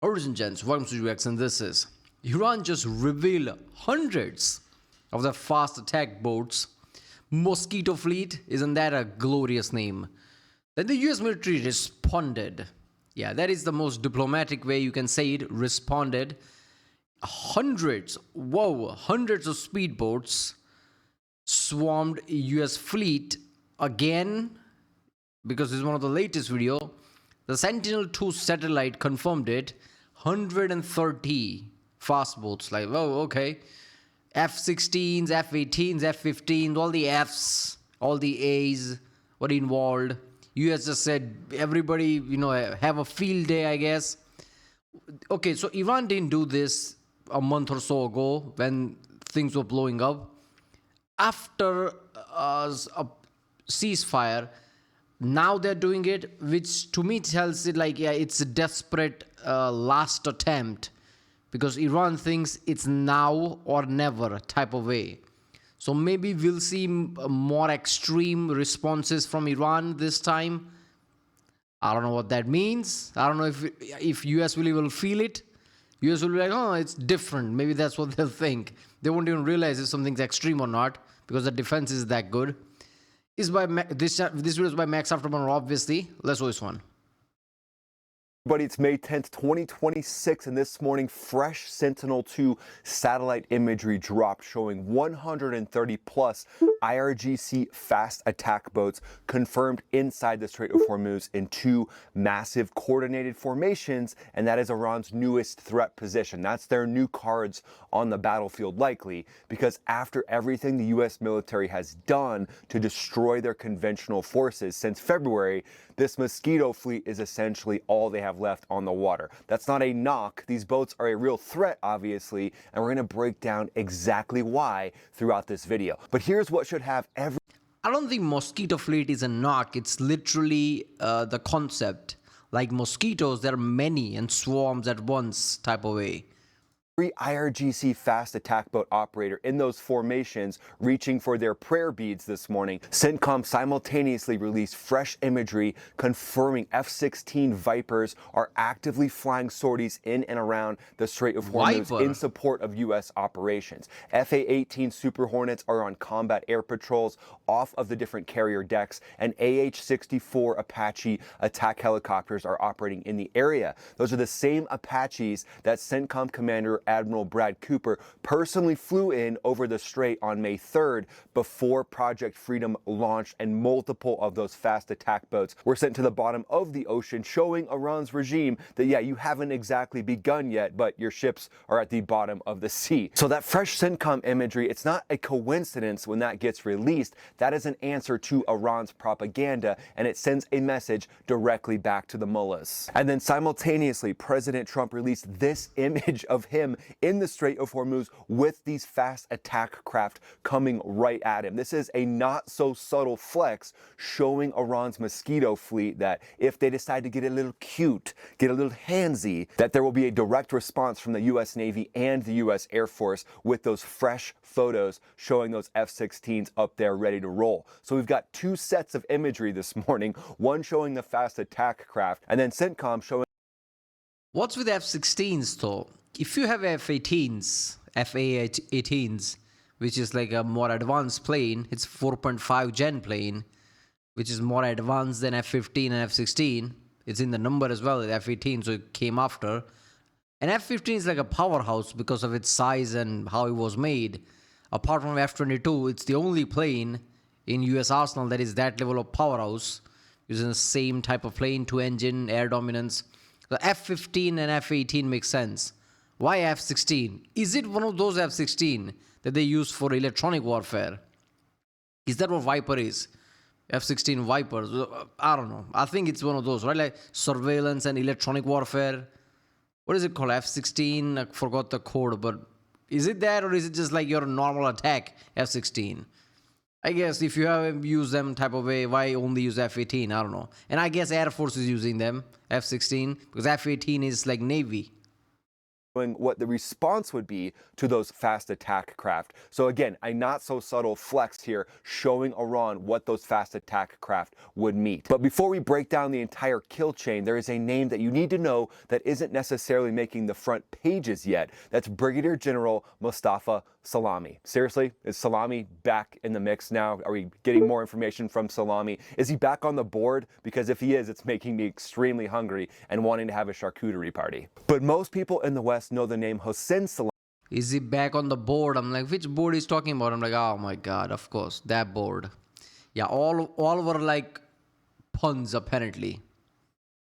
Ladies and gents, welcome to UX, and this is Iran just revealed hundreds of the fast attack boats. Mosquito fleet, isn't that a glorious name? Then the US military responded. Yeah, that is the most diplomatic way you can say it. Responded. Hundreds of speedboats swarmed US fleet again, because it's one of the latest video. The Sentinel-2 satellite confirmed it. 130 fast boats. Like, oh, okay. F-16s, F-18s, F-15s, all the Fs, all the As were involved. US just said, everybody, have a field day, I guess. Okay, so Iran didn't do this a month or so ago when things were blowing up. After a ceasefire, now they're doing it, which to me tells it like, yeah, it's a desperate last attempt, because Iran thinks it's now or never type of way. So maybe we'll see more extreme responses from Iran this time. I don't know what that means. I don't know if US will feel it. US will be like, oh, it's different. Maybe that's what they'll think. They won't even realize if something's extreme or not, because the defense is that good. This video is by Max Afterburner, obviously. Let's go this one. Everybody, it's May 10th, 2026, and this morning, fresh Sentinel-2 satellite imagery dropped showing 130 plus IRGC fast attack boats confirmed inside the Strait of Hormuz in two massive coordinated formations, and that is Iran's newest threat position. That's their new cards on the battlefield, likely, because after everything the U.S. military has done to destroy their conventional forces since February, this mosquito fleet is essentially all they have left on the water. That's not a knock. These boats are a real threat, obviously, and we're going to break down exactly why throughout this video. But here's what should have every... I don't think mosquito fleet is a knock. It's literally the concept. Like mosquitoes, there are many and swarms at once type of way. Every IRGC fast attack boat operator in those formations reaching for their prayer beads this morning. CENTCOM simultaneously released fresh imagery confirming F-16 Vipers are actively flying sorties in and around the Strait of Hormuz in support of U.S. operations. FA-18 Super Hornets are on combat air patrols off of the different carrier decks, and AH-64 Apache attack helicopters are operating in the area. Those are the same Apaches that CENTCOM commander Admiral Brad Cooper personally flew in over the strait on May 3rd before Project Freedom launched, and multiple of those fast attack boats were sent to the bottom of the ocean, showing Iran's regime that, yeah, you haven't exactly begun yet, but your ships are at the bottom of the sea. So that fresh CENTCOM imagery, it's not a coincidence when that gets released. That is an answer to Iran's propaganda, and it sends a message directly back to the mullahs. And then simultaneously, President Trump released this image of him in the Strait of Hormuz with these fast attack craft coming right at him. This is a not so subtle flex showing Iran's mosquito fleet that if they decide to get a little cute, get a little handsy, that there will be a direct response from the U.S. Navy and the U.S. Air Force with those fresh photos showing those F-16s up there ready to roll. So we've got two sets of imagery this morning, one showing the fast attack craft, and then CENTCOM showing... What's with F-16s though? If you have F-18s, FA-18s, which is like a more advanced plane, it's 4.5 gen plane, which is more advanced than F-15 and F-16. It's in the number as well, F-18, so it came after. And F-15 is like a powerhouse because of its size and how it was made. Apart from F-22, it's the only plane in US arsenal that is that level of powerhouse, using the same type of plane, two-engine, air dominance. The F-15 and F-18 makes sense. Why F-16? Is it one of those F-16 that they use for electronic warfare? Is that what Viper is? F-16 Vipers? I don't know. I think it's one of those, right? Like surveillance and electronic warfare. What is it called? F-16? I forgot the code, but is it that, or is it just like your normal attack F-16? I guess if you have used them type of way, why only use F-18? I don't know. And I guess Air Force is using them, F-16, because F-18 is like Navy. what the response would be to those fast attack craft. So again, a not so subtle flex here showing Iran what those fast attack craft would meet. But before we break down the entire kill chain, there is a name that you need to know that isn't necessarily making the front pages yet. That's Brigadier General Mustafa Salami. Seriously, is Salami back in the mix now? Are we getting more information from Salami? Is he back on the board? Because if he is, it's making me extremely hungry and wanting to have a charcuterie party. But most people in the West know the name Hossein Salami. Is he back on the board? I'm like, which board he's talking about? I'm like, oh my God, of course, that board. Yeah, all were like puns apparently.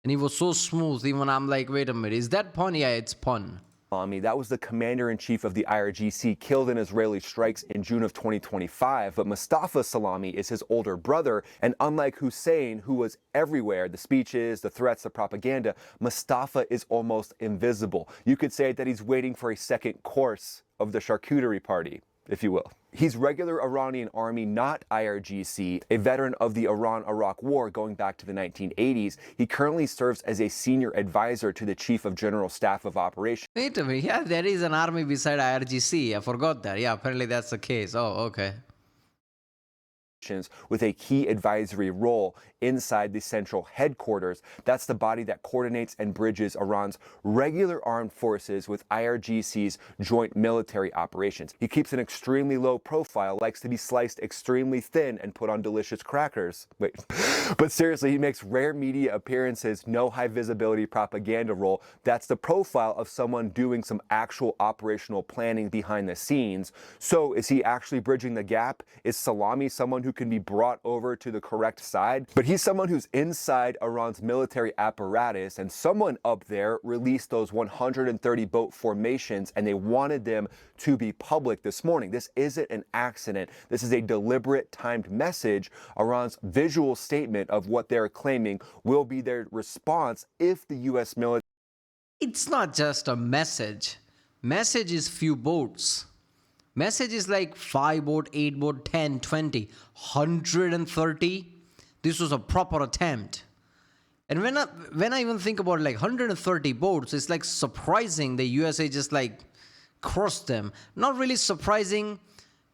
And he was so smooth, even I'm like, wait a minute, is that pun? Yeah, it's pun. That was the commander-in-chief of the IRGC, killed in Israeli strikes in June of 2025. But Mustafa Salami is his older brother, and unlike Hussein, who was everywhere, the speeches, the threats, the propaganda, Mustafa is almost invisible. You could say that he's waiting for a second course of the charcuterie party, if you will. He's regular Iranian army, not IRGC, a veteran of the Iran-Iraq War going back to the 1980s. He currently serves as a senior advisor to the Chief of General Staff of Operations. Wait a minute, yeah, there is an army beside IRGC. I forgot that. Yeah, apparently that's the case. Oh, okay. With a key advisory role inside the central headquarters. That's the body that coordinates and bridges Iran's regular armed forces with IRGC's joint military operations. He keeps an extremely low profile, likes to be sliced extremely thin and put on delicious crackers. Wait, but seriously, he makes rare media appearances, no high visibility propaganda role. That's the profile of someone doing some actual operational planning behind the scenes. So is he actually bridging the gap? Is Salami someone who can be brought over to the correct side? But he's someone who's inside Iran's military apparatus, and someone up there released those 130 boat formations, and they wanted them to be public this morning. This isn't an accident. This is a deliberate, timed message. Iran's visual statement of what they're claiming will be their response if the U.S. military... It's not just a message. Message is few boats. Message is like 5 boat, 8 boat, 10, 20, 130. This was a proper attempt. And when I even think about like 130 boats, it's like surprising the USA just like crushed them. Not really surprising,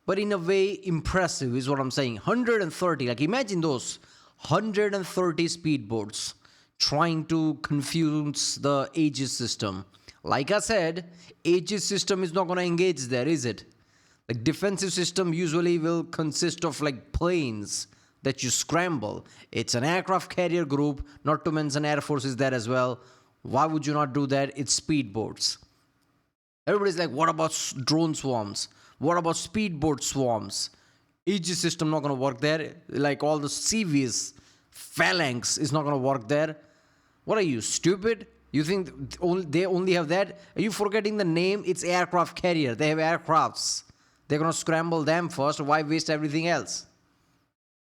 but in a way impressive is what I'm saying. 130, like imagine those 130 speedboats trying to confuse the Aegis system. Like I said, Aegis system is not going to engage there, is it? Like defensive system usually will consist of like planes that you scramble. It's an aircraft carrier group, not to mention Air Force is there as well. Why would you not do that? It's speedboats. Everybody's like, what about drone swarms? What about speedboat swarms? Aegis system not going to work there. Like all the CVs, phalanx is not going to work there. What are you, stupid? You think they only have that? Are you forgetting the name? It's aircraft carrier. They have aircrafts. They're going to scramble them first. Why waste everything else?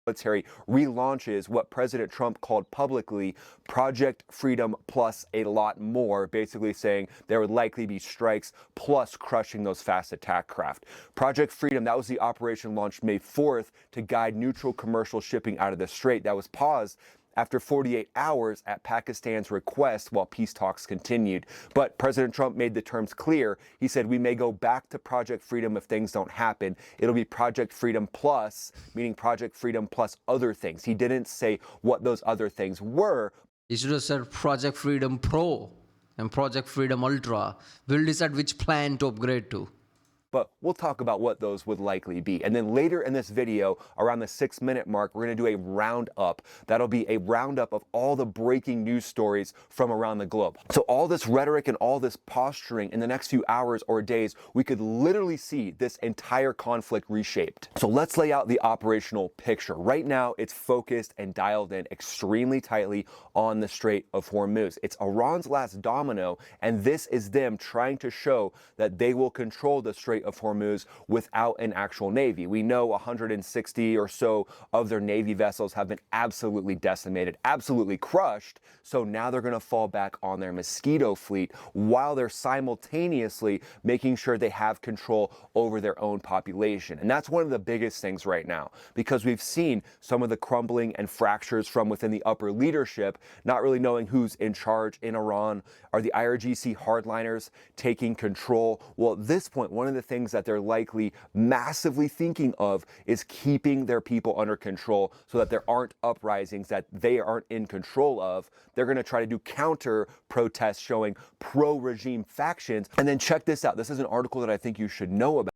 Military relaunches what President Trump called publicly Project Freedom plus a lot more, basically saying there would likely be strikes plus crushing those fast attack craft. Project Freedom, that was the operation launched May 4th to guide neutral commercial shipping out of the Strait. That was paused after 48 hours at Pakistan's request while peace talks continued. But President Trump made the terms clear. He said, we may go back to Project Freedom if things don't happen. It'll be Project Freedom Plus, meaning Project Freedom plus other things. He didn't say what those other things were. He should have said Project Freedom Pro and Project Freedom Ultra. We'll decide which plan to upgrade to. But we'll talk about what those would likely be. And then later in this video, around the 6-minute mark, we're going to do a roundup. That'll be a roundup of all the breaking news stories from around the globe. So all this rhetoric and all this posturing in the next few hours or days, we could literally see this entire conflict reshaped. So let's lay out the operational picture. Right now, it's focused and dialed in extremely tightly on the Strait of Hormuz. It's Iran's last domino, and this is them trying to show that they will control the Strait Strait of Hormuz without an actual navy. We know 160 or so of their navy vessels have been absolutely decimated, absolutely crushed. So now they're going to fall back on their mosquito fleet while they're simultaneously making sure they have control over their own population. And that's one of the biggest things right now, because we've seen some of the crumbling and fractures from within the upper leadership, not really knowing who's in charge in Iran. Are the IRGC hardliners taking control? Well, at this point, one of the things that they're likely massively thinking of is keeping their people under control so that there aren't uprisings that they aren't in control of. They're going to try to do counter protests showing pro-regime factions. And then check this out. This is an article that I think you should know about.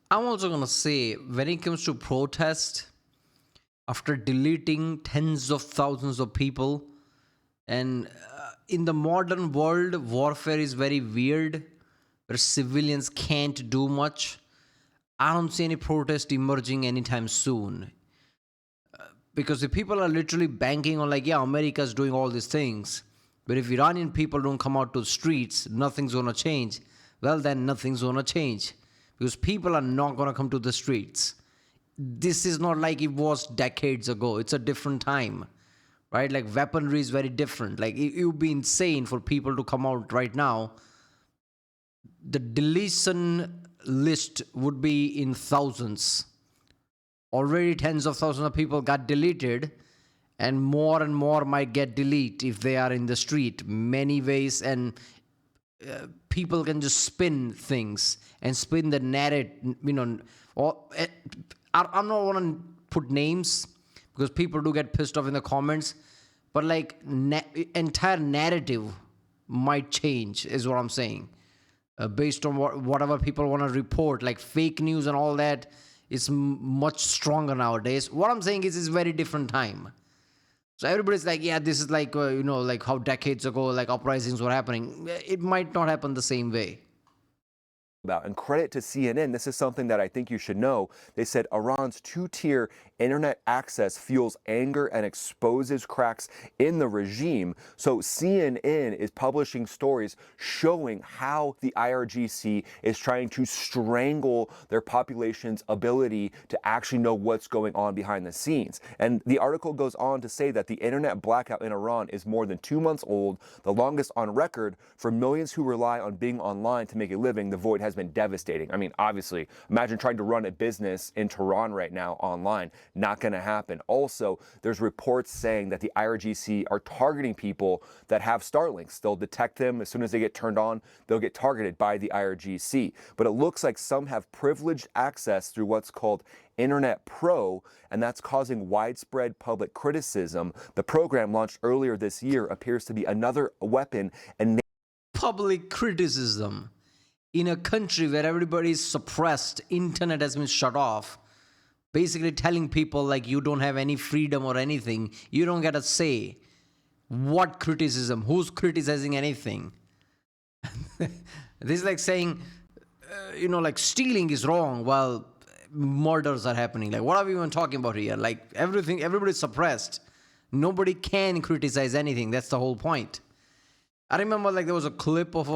I'm also going to say, when it comes to protest, after deleting tens of thousands of people, and in the modern world, warfare is very weird, where civilians can't do much. I don't see any protest emerging anytime soon. Because if people are literally banking on like, yeah, America's doing all these things, but if Iranian people don't come out to the streets, nothing's going to change. Well, then nothing's going to change. Because people are not going to come to the streets. This is not like it was decades ago. It's a different time, right? Like weaponry is very different. Like it would be insane for people to come out right now. The deletion list would be in thousands. Already tens of thousands of people got deleted, and more might get deleted if they are in the street. Many ways, and people can just spin things and spin the narrative, I'm not want to put names because people do get pissed off in the comments, but like entire narrative might change is what I'm saying, based on whatever people want to report, like fake news and all that is much stronger nowadays. What I'm saying is it's a very different time. So everybody's like, yeah, this is like, like how decades ago, like uprisings were happening. It might not happen the same way. And credit to CNN, this is something that I think you should know. They said Iran's two-tier internet access fuels anger and exposes cracks in the regime. So CNN is publishing stories showing how the IRGC is trying to strangle their population's ability to actually know what's going on behind the scenes. And the article goes on to say that the internet blackout in Iran is more than 2 months old, the longest on record. For millions who rely on being online to make a living, the void has been devastating. I mean, obviously, imagine trying to run a business in Tehran right now online. Not going to happen. Also, there's reports saying that the IRGC are targeting people that have Starlinks. They'll detect them as soon as they get turned on. They'll get targeted by the IRGC. But it looks like some have privileged access through what's called Internet Pro, and that's causing widespread public criticism. The program launched earlier this year appears to be another weapon and public criticism. In a country where everybody is suppressed, internet has been shut off, basically telling people like you don't have any freedom or anything, you don't get a say. What criticism? Who's criticizing anything? This is like saying, like stealing is wrong while murders are happening. Like, what are we even talking about here? Like everybody's suppressed. Nobody can criticize anything. That's the whole point. I remember like there was a clip of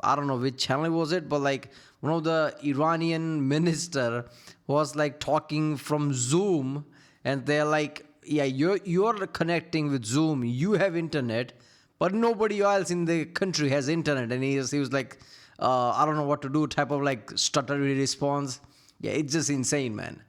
I don't know which channel was it, but like one of the Iranian minister was like talking from Zoom, and they're like, yeah, you're connecting with Zoom, you have internet, but nobody else in the country has internet. And he was like, I don't know what to do, type of like stuttery response. Yeah, it's just insane, man.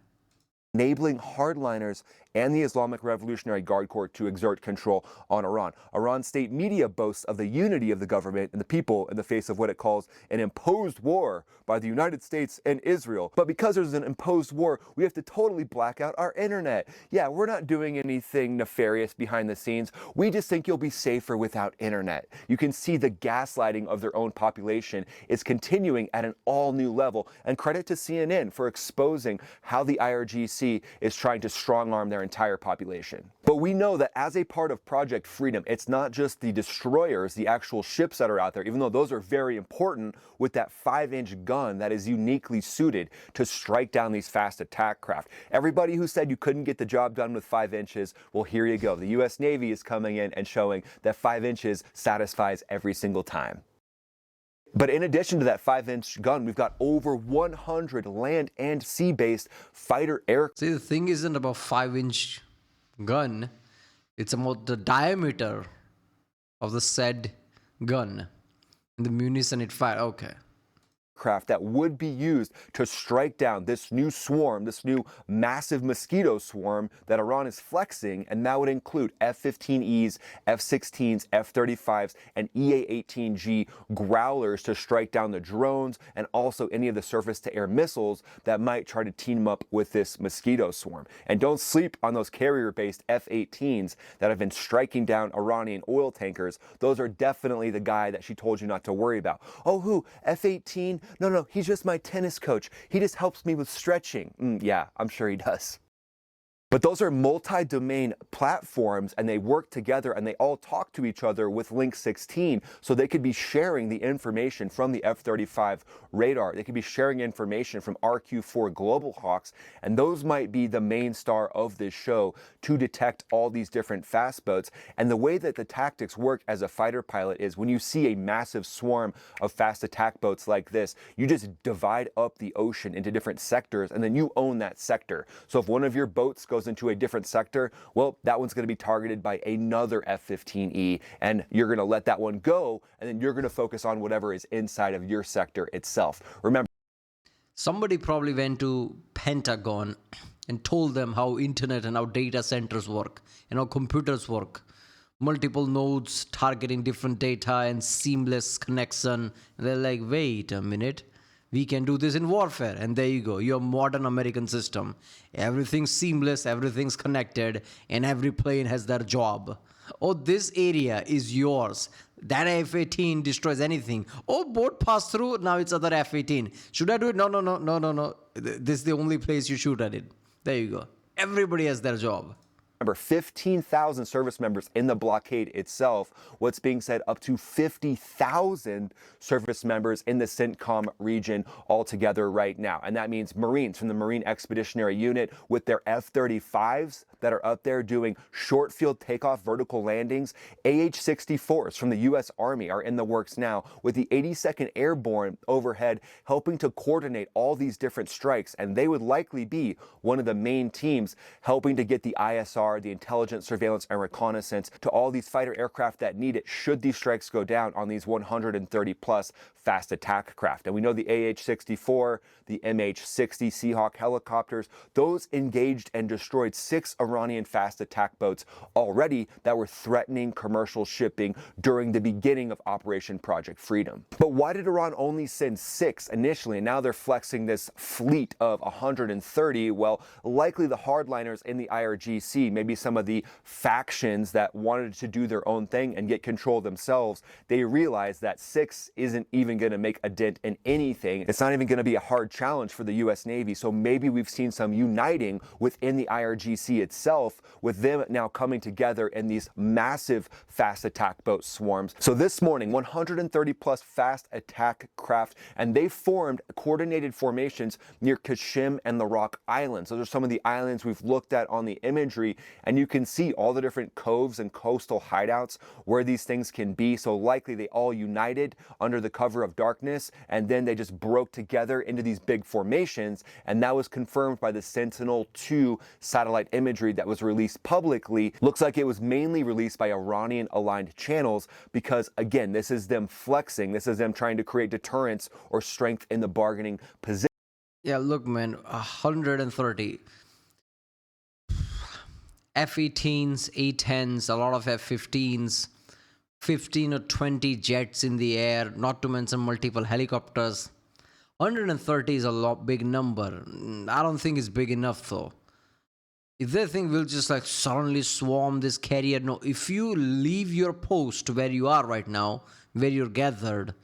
Enabling hardliners and the Islamic Revolutionary Guard Corps to exert control on Iran. Iran's state media boasts of the unity of the government and the people in the face of what it calls an imposed war by the United States and Israel. But because there's an imposed war, we have to totally black out our internet. Yeah, we're not doing anything nefarious behind the scenes. We just think you'll be safer without internet. You can see the gaslighting of their own population is continuing at an all-new level. And credit to CNN for exposing how the IRGC is trying to strong-arm their entire population. But we know that as a part of Project Freedom, it's not just the destroyers, the actual ships that are out there, even though those are very important, with that 5-inch gun that is uniquely suited to strike down these fast attack craft. Everybody who said you couldn't get the job done with 5 inches, well, here you go. The U.S. Navy is coming in and showing that 5 inches satisfies every single time. But in addition to that 5-inch gun, we've got over 100 land and sea-based fighter aircraft. See, the thing isn't about 5-inch gun, it's about the diameter of the said gun and the munition it fired. Okay. That would be used to strike down this new swarm, this new massive mosquito swarm that Iran is flexing, and that would include F-15Es, F-16s, F-35s, and EA-18G Growlers to strike down the drones and also any of the surface-to-air missiles that might try to team up with this mosquito swarm. And don't sleep on those carrier-based F-18s that have been striking down Iranian oil tankers. Those are definitely the guy that she told you not to worry about. Oh, who? F-18? No, he's just my tennis coach. He just helps me with stretching. Yeah, I'm sure he does. But those are multi-domain platforms, and they work together, and they all talk to each other with Link 16, so they could be sharing the information from the F-35 radar. They could be sharing information from RQ-4 Global Hawks, and those might be the main star of this show to detect all these different fast boats. And the way that the tactics work as a fighter pilot is when you see a massive swarm of fast attack boats like this, you just divide up the ocean into different sectors, and then you own that sector. So if one of your boats goes into a different sector, well, that one's going to be targeted by another F-15E, and you're going to let that one go, and then you're going to focus on whatever is inside of your sector itself. Remember, somebody probably went to Pentagon and told them how internet and how data centers work and how computers work. Multiple nodes targeting different data and seamless connection. And they're like, wait a minute. We can do this in warfare. And there you go, your modern American system. Everything's seamless, everything's connected, and every plane has their job. Oh, this area is yours. That F-18 destroys anything. Oh, boat passed through, now it's other F-18. Should I do it? No. This is the only place you shoot at it. There you go. Everybody has their job. Remember, 15,000 service members in the blockade itself. What's being said, up to 50,000 service members in the CENTCOM region altogether right now. And that means Marines from the Marine Expeditionary Unit with their F-35s that are up there doing short field takeoff vertical landings. AH-64s from the U.S. Army are in the works now with the 82nd Airborne overhead helping to coordinate all these different strikes. And they would likely be one of the main teams helping to get the ISR, the intelligence, surveillance, and reconnaissance to all these fighter aircraft that need it should these strikes go down on these 130 plus fast attack craft. And we know the AH-64, the MH-60 Seahawk helicopters, those engaged and destroyed 6 Iranian fast attack boats already that were threatening commercial shipping during the beginning of Operation Project Freedom. But why did Iran only send 6 initially, and now they're flexing this fleet of 130? Well, likely the hardliners in the IRGC, maybe some of the factions that wanted to do their own thing and get control themselves, they realized that 6 isn't even going to make a dent in anything. It's not even going to be a hard challenge for the U.S. Navy. So maybe we've seen some uniting within the IRGC itself, with them now coming together in these massive fast attack boat swarms. So this morning, 130 plus fast attack craft, and they formed coordinated formations near Kashim and the Rock Islands. Those are some of the islands we've looked at on the imagery, and you can see all the different coves and coastal hideouts where these things can be. So likely they all united under the cover of darkness, and then they just broke together into these big formations, and that was confirmed by the Sentinel-2 satellite imagery that was released publicly. Looks like it was mainly released by Iranian aligned channels because, again, this is them flexing, this is them trying to create deterrence or strength in the bargaining position. Yeah, look, man, 130 F-18s, A-10s, a lot of F-15s, 15 or 20 jets in the air, not to mention multiple helicopters. 130 is a big number. I don't think it's big enough though. If they think we'll just like suddenly swarm this carrier, no. If you leave your post where you are right now, where you're gathered,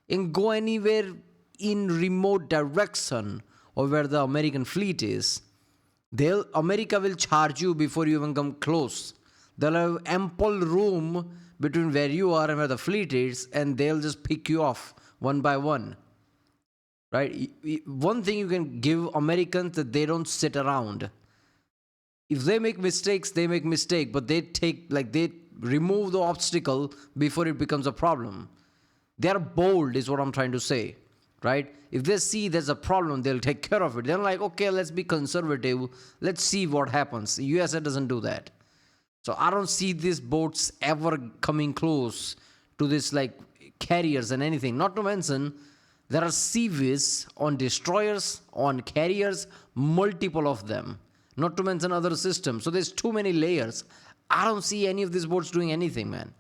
and go anywhere in remote direction or where the American fleet is, America will charge you before you even come close. They'll have ample room between where you are and where the fleet is, and they'll just pick you off one by one. Right? One thing you can give Americans that they don't sit around. If they make mistakes, they make mistake, but they remove the obstacle before it becomes a problem. They're bold, is what I'm trying to say, right? If they see there's a problem, they'll take care of it. They're like, okay, let's be conservative. Let's see what happens. The USA doesn't do that. So I don't see these boats ever coming close to this like carriers and anything. Not to mention, there are CVs on destroyers, on carriers, multiple of them. Not to mention other systems. So there's too many layers. I don't see any of these boats doing anything, man.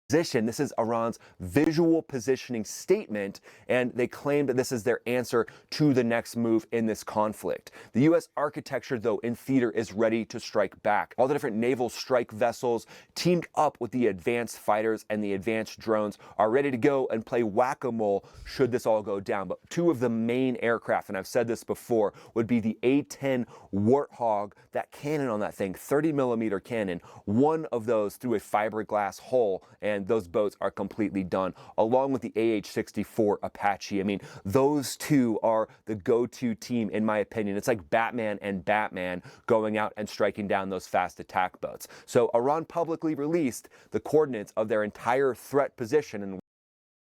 This is Iran's visual positioning statement, and they claim that this is their answer to the next move in this conflict. The U.S. architecture, though, in theater is ready to strike back. All the different naval strike vessels teamed up with the advanced fighters and the advanced drones are ready to go and play whack-a-mole should this all go down. But two of the main aircraft, and I've said this before, would be the A-10 Warthog, that cannon on that thing, 30-millimeter cannon. One of those through a fiberglass hull, and those boats are completely done, along with the AH-64 Apache. I mean, those two are the go-to team, in my opinion. It's like Batman and Batman going out and striking down those fast attack boats. So Iran publicly released the coordinates of their entire threat position. And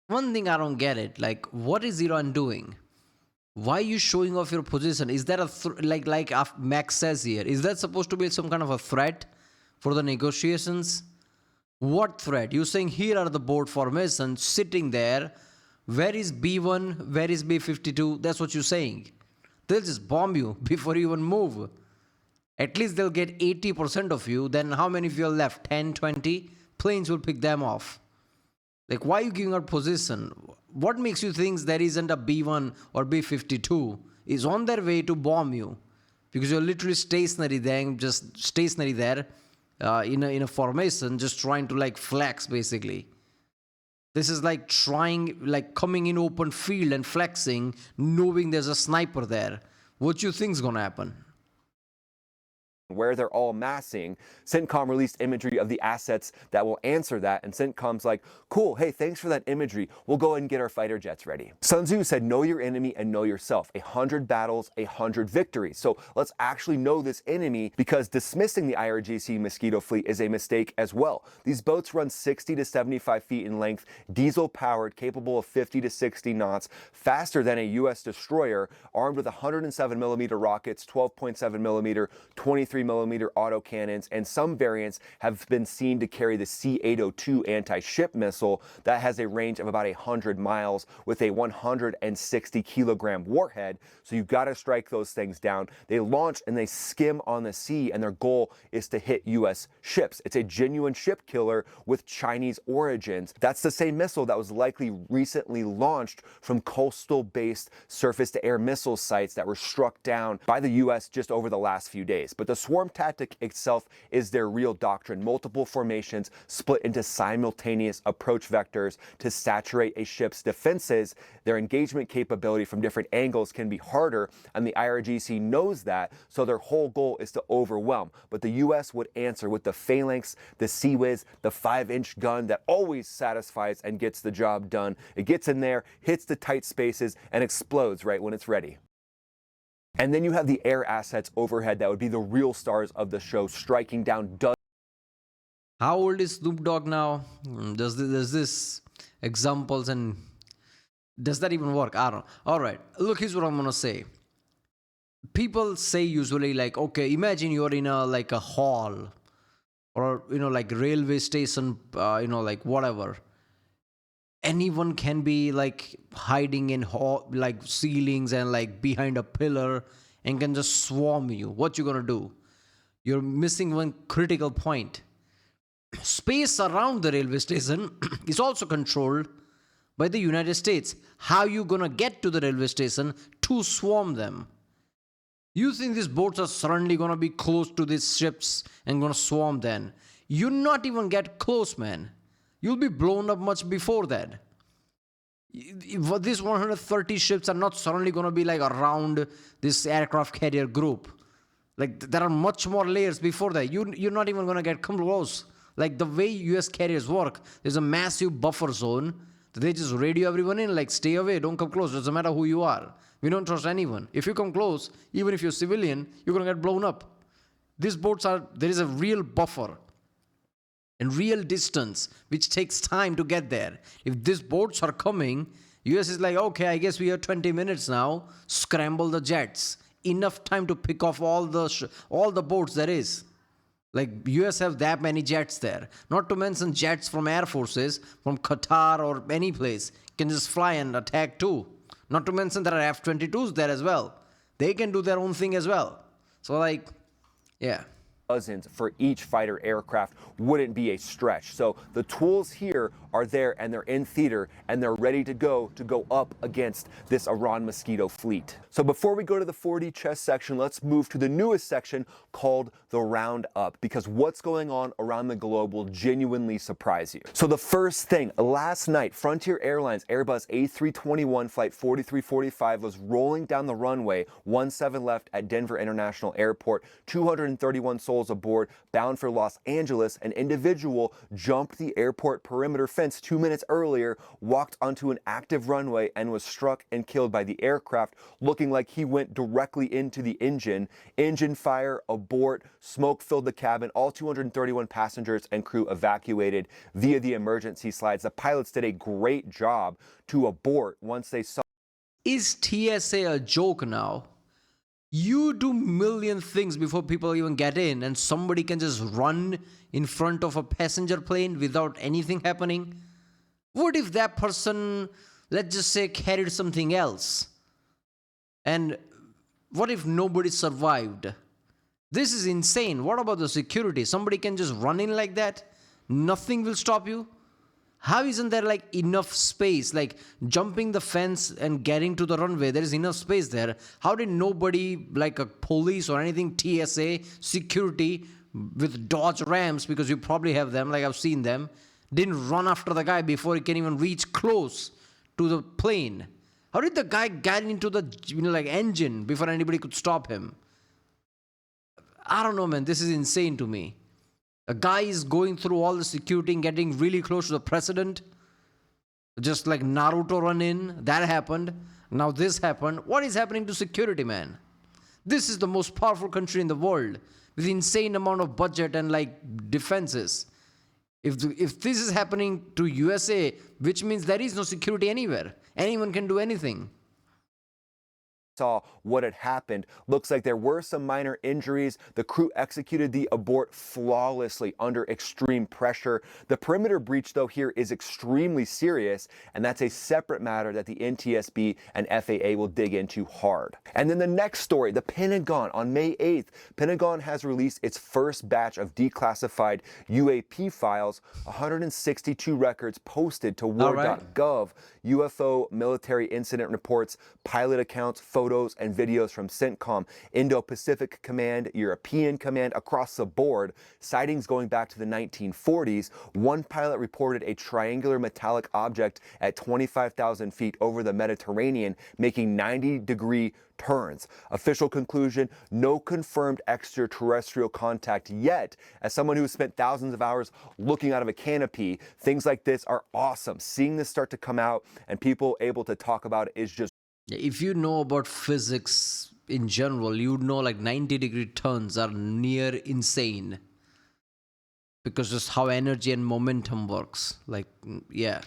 one thing I don't get it, like, what is Iran doing? Why are you showing off your position? Is that like Mach says here, is that supposed to be some kind of a threat for the negotiations? What threat? You're saying here are the board formations sitting there. Where is B1? Where is B52? That's what you're saying. They'll just bomb you before you even move. At least they'll get 80% of you. Then how many of you are left? 10, 20? Planes will pick them off. Like, why are you giving out position? What makes you think there isn't a B1 or B52 is on their way to bomb you? Because you're literally stationary there, just stationary there. In a formation, just trying to like flex basically. This is like coming in open field and flexing, knowing there's a sniper there. What you think's gonna happen? Where they're all massing, CENTCOM released imagery of the assets that will answer that, and CENTCOM's like, cool, hey, thanks for that imagery. We'll go ahead and get our fighter jets ready. Sun Tzu said, know your enemy and know yourself. 100 battles, 100 victories. So let's actually know this enemy, because dismissing the IRGC Mosquito fleet is a mistake as well. These boats run 60 to 75 feet in length, diesel powered, capable of 50 to 60 knots, faster than a U.S. destroyer, armed with 107 millimeter rockets, 12.7 millimeter, 23 millimeter autocannons, and some variants have been seen to carry the C-802 anti-ship missile that has a range of about 100 miles with a 160 kilogram warhead. So you've got to strike those things down. They launch and they skim on the sea, and their goal is to hit U.S. ships. It's a genuine ship killer with Chinese origins. That's the same missile that was likely recently launched from coastal-based surface-to-air missile sites that were struck down by the U.S. just over the last few days. But the swarm tactic itself is their real doctrine. Multiple formations split into simultaneous approach vectors to saturate a ship's defenses. Their engagement capability from different angles can be harder, and the IRGC knows that, so their whole goal is to overwhelm. But the U.S. would answer with the Phalanx, the Sea-Wiz, the 5-inch gun that always satisfies and gets the job done. It gets in there, hits the tight spaces, and explodes right when it's ready. And then you have the air assets overhead that would be the real stars of the show, striking down dozens. How old is Snoop Dogg now? Does this examples, and does that even work? I don't know. All right, look, here's what I'm gonna say. People say usually like, okay, imagine you're in a hall, or like railway station, like whatever. Anyone can be like hiding in like ceilings and like behind a pillar and can just swarm you. What you gonna do? You're missing one critical point. Space around the railway station is also controlled by the United States. How you gonna get to the railway station to swarm them? You think these boats are suddenly gonna be close to these ships and gonna swarm them? You not even get close, man. You'll be blown up much before that. These 130 ships are not suddenly going to be like around this aircraft carrier group. Like, there are much more layers before that. You're not even going to get close. Like, the way US carriers work, there's a massive buffer zone. They just radio everyone in, like, stay away, don't come close. Doesn't matter who you are. We don't trust anyone. If you come close, even if you're civilian, you're going to get blown up. These boats there is a real buffer. and real distance, which takes time to get there. If these boats are coming, US is like, okay, I guess we have 20 minutes now. Scramble the jets. Enough time to pick off all the boats there is. Like US have that many jets there. Not to mention jets from air forces, from Qatar or any place, can just fly and attack too. Not to mention there are F-22s there as well. They can do their own thing as well. So like, yeah. Dozens for each fighter aircraft wouldn't be a stretch. So the tools here are there and they're in theater and they're ready to go up against this Iran Mosquito fleet. So before we go to the 4D chess section, let's move to the newest section called the roundup, because what's going on around the globe will genuinely surprise you. So the first thing, last night, Frontier Airlines Airbus A321 flight 4345 was rolling down the runway, 17 left at Denver International Airport, 231 souls aboard, bound for Los Angeles. An individual jumped the airport perimeter fence 2 minutes earlier, walked onto an active runway, and was struck and killed by the aircraft, looking like he went directly into the engine. Engine fire, abort, smoke filled the cabin. All 231 passengers and crew evacuated via the emergency slides. The pilots did a great job to abort once they saw. Is TSA a joke now? You do million things before people even get in, and somebody can just run in front of a passenger plane without anything happening. What if that person, let's just say, carried something else? And what if nobody survived? This is insane. What about the security? Somebody can just run in like that? Nothing will stop you? How isn't there like enough space, like jumping the fence and getting to the runway? There is enough space there. How did nobody, like a police or anything, TSA, security with Dodge Rams, because you probably have them, like I've seen them, didn't run after the guy before he can even reach close to the plane? How did the guy get into the engine before anybody could stop him? I don't know, man. This is insane to me. A guy is going through all the security and getting really close to the president. Just like Naruto run in. That happened. Now this happened. What is happening to security, man? This is the most powerful country in the world with insane amount of budget and like defenses. If this is happening to USA, which means there is no security anywhere. Anyone can do anything. Saw what had happened. Looks like there were some minor injuries. The crew executed the abort flawlessly under extreme pressure. The perimeter breach, though, here is extremely serious, and that's a separate matter that the NTSB and FAA will dig into hard. And then the next story, the Pentagon. On May 8th, Pentagon has released its first batch of declassified UAP files, 162 records posted to war.gov, UFO military incident reports, pilot accounts, photos, and videos from CENTCOM, Indo-Pacific Command, European Command, across the board, sightings going back to the 1940s. One pilot reported a triangular metallic object at 25,000 feet over the Mediterranean, making 90-degree turns. Official conclusion, no confirmed extraterrestrial contact yet. As someone who has spent thousands of hours looking out of a canopy, things like this are awesome. Seeing this start to come out and people able to talk about it is just. If you know about physics in general, you'd know like 90-degree turns are near insane. Because just how energy and momentum works. Like, yeah.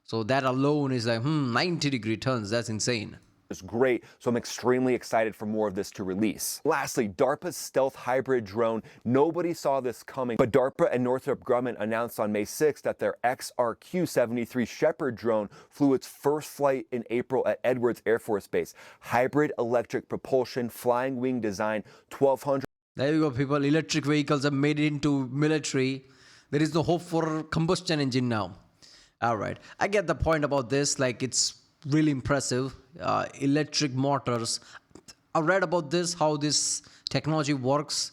So that alone is like, 90-degree turns, that's insane. Is great, so I'm extremely excited for more of this to release. Lastly, DARPA's stealth hybrid drone. Nobody saw this coming, but DARPA and Northrop Grumman announced on May 6th that their XRQ-73 Shepherd drone flew its first flight in April at Edwards Air Force Base. Hybrid electric propulsion, flying wing design, 1,200. There you go, people. Electric vehicles have made it into military. There is no hope for combustion engine now. All right, I get the point about this. Like, it's really impressive. Electric motors. I read about this, how this technology works.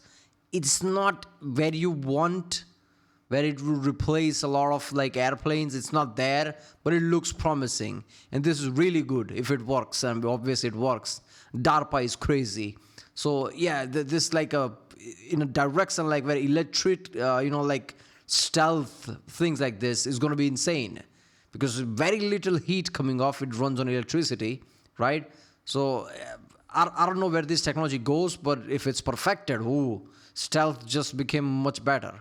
It's not where you want, where it will replace a lot of like airplanes. It's not there, but it looks promising. And this is really good if it works, and obviously it works. DARPA is crazy. So yeah, this like in a direction like where electric, like stealth things like this is going to be insane. Because very little heat coming off, it runs on electricity, right? So I don't know where this technology goes, but if it's perfected, stealth just became much better.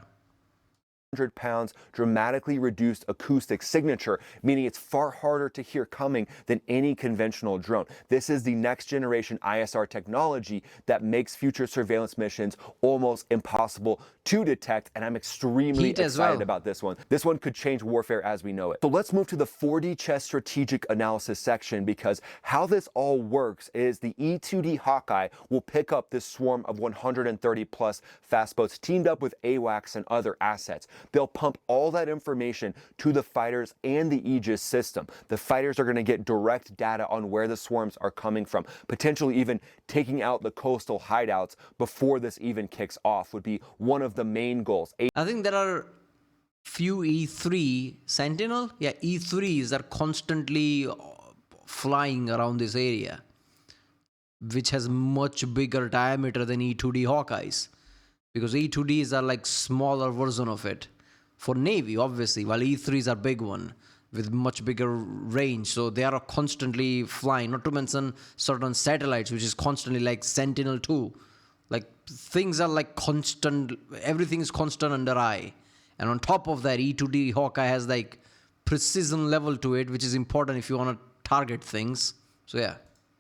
pounds, dramatically reduced acoustic signature, meaning it's far harder to hear coming than any conventional drone. This is the next generation ISR technology that makes future surveillance missions almost impossible to detect, and I'm extremely excited about this one. This one could change warfare as we know it. So let's move to the 4D chess strategic analysis section, because how this all works is the E-2D Hawkeye will pick up this swarm of 130 plus fast boats teamed up with AWACS and other assets. They'll pump all that information to the fighters and the Aegis system. The fighters are going to get direct data on where the swarms are coming from, potentially even taking out the coastal hideouts before this even kicks off would be one of the main goals. I think there are few E3 Sentinel, E3s are constantly flying around this area, which has much bigger diameter than E-2D Hawkeyes, because E-2Ds are like smaller version of it for Navy, obviously, while E-3s are big one with much bigger range. So they are constantly flying, not to mention certain satellites, which is constantly like Sentinel-2. Like things are like constant, everything is constant under eye. And on top of that, E-2D Hawkeye has like precision level to it, which is important if you want to target things. So yeah.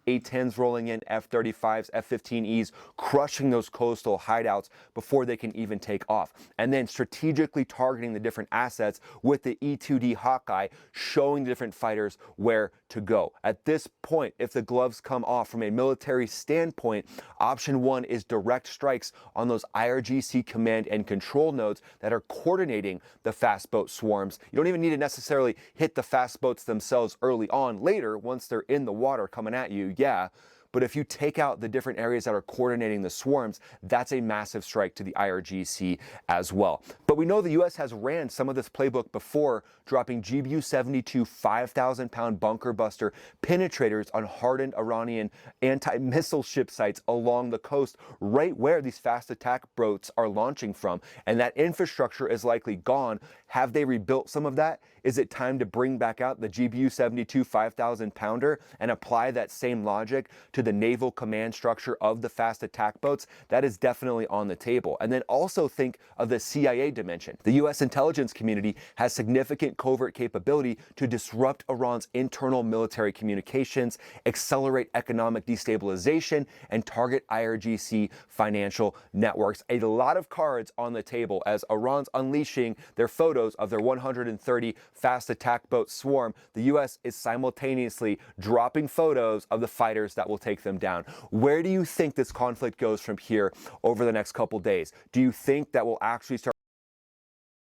A-10s rolling in, F-35s, F-15Es, crushing those coastal hideouts before they can even take off. And then strategically targeting the different assets with the E-2D Hawkeye, showing the different fighters where to go. At this point, if the gloves come off from a military standpoint, option one is direct strikes on those IRGC command and control nodes that are coordinating the fast boat swarms. You don't even need to necessarily hit the fast boats themselves early on. Later, once they're in the water coming at you, yeah, but if you take out the different areas that are coordinating the swarms, that's a massive strike to the IRGC as well. But we know the U.S. has ran some of this playbook before, dropping GBU-72 5,000-pound bunker buster penetrators on hardened Iranian anti-missile ship sites along the coast, right where these fast attack boats are launching from. And that infrastructure is likely gone. Have they rebuilt some of that? Is it time to bring back out the GBU-72 5,000-pounder and apply that same logic to the naval command structure of the fast attack boats? That is definitely on the table. And then also think of the CIA dimension. The U.S. intelligence community has significant covert capability to disrupt Iran's internal military communications, accelerate economic destabilization, and target IRGC financial networks. A lot of cards on the table as Iran's unleashing their photos of their 130 fast attack boat swarm. The U.S. is simultaneously dropping photos of the fighters that will take them down. Where do you think this conflict goes from here over the next couple days? Do you think that will actually start?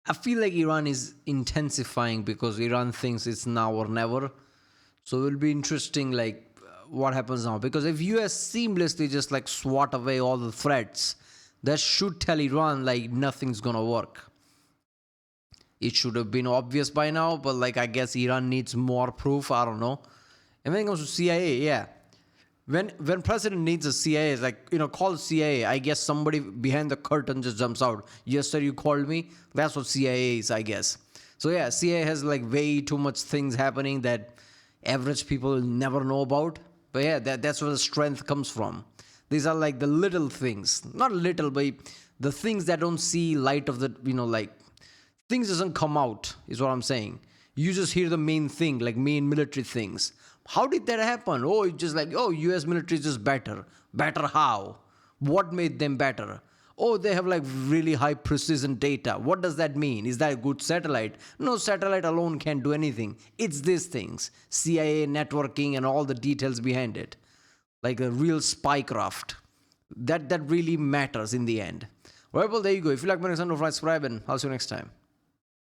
I feel like Iran is intensifying because Iran thinks it's now or never. So it will be interesting, like, what happens now. Because if US seamlessly just like swat away all the threats, that should tell Iran like nothing's gonna work. It should have been obvious by now, but like I guess Iran needs more proof. I don't know. And when it comes to CIA, yeah. When president needs a CIA, it's like, call CIA. I guess somebody behind the curtain just jumps out. Yes, sir, you called me. That's what CIA is, I guess. So yeah, CIA has like way too much things happening that average people never know about. But yeah, that's where the strength comes from. These are like the little things. Not little, but the things that don't see light of the, like, things doesn't come out, is what I'm saying. You just hear the main thing, like main military things. How did that happen? Oh, it's just like, US military is just better. Better how? What made them better? Oh, they have like really high precision data. What does that mean? Is that a good satellite? No, satellite alone can't do anything. It's these things. CIA, networking, and all the details behind it. Like a real spycraft. That really matters in the end. Well, there you go. If you like my content, don't forget to subscribe, and I'll see you next time.